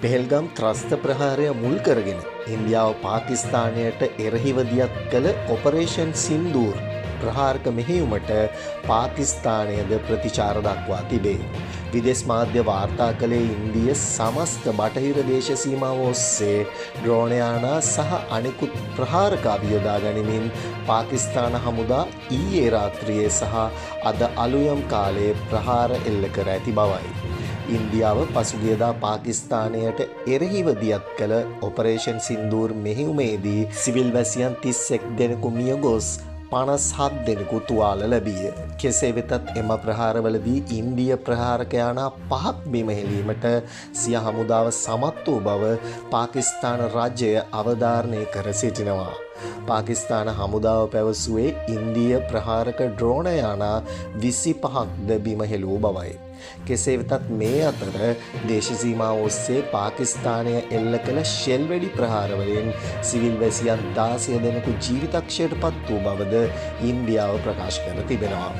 පෙහෙල්ගම් ත්‍රස්ත ප්‍රහාරය මුල් කරගෙන ඉන්දියාව පාකිස්තානයට එරෙහිව දියත් කළ ඔපරේෂන් සින්දූර් ප්‍රහාරක මෙහෙයුමට පාකිස්තානයද ප්‍රතිචාර දක්වා තිබේ. විදේශ මාධ්‍ය වාර්තා කළේ ඉන්දිය සමස්ත බටහිර දේශ සීමාව ඔස්සේ ඩ්‍රෝනයානා සහ අනෙකුත් ප්‍රහාරක අභියෝදා ගනිමින් පාකිස්තාන හමුදා ඊයේ රාත්‍රියේ සහ අද අලුයම් කාලයේ ප්‍රහාර එල්ල කර ඇති බවයි. ඉන්දියාව පසුගියදා පාකිස්තානයට එරෙහිව දියත් කළ ඔපරේෂන් සින්දූර් මෙහෙයුමේදී සිවිල් වැසියන් 31 දෙනෙකු මිය ගොස් 57 දෙනෙකු තුවාල ලැබීය. කෙසේ වෙතත් එම ප්‍රහාරවලදී ඉන්දිය ප්‍රහාරකයානා 5ක් බිම හෙලීමට සිය හමුදාව සමත් වූ බව පාකිස්තාන රජය අවධාරණය කර සිටිනවා. පාකිස්තාන හමුදාව පැවසුවේ ඉන්දිය ප්‍රහාරක ඩ්‍රෝන යානා 25ක්ද බිම හෙළූ බවයි. කෙසේ වෙතත් මේ අතර දේශ සීමාව ඔස්සේ පාකිස්තානය එල්ල කළ ෂෙල් වෙඩි ප්‍රහාරවලින් සිවිල් වැසියන් 16 දෙනෙකු ජීවිතක්ෂයට පත් වූ බවද ඉන්දියාව ප්‍රකාශ කර තිබෙනවා.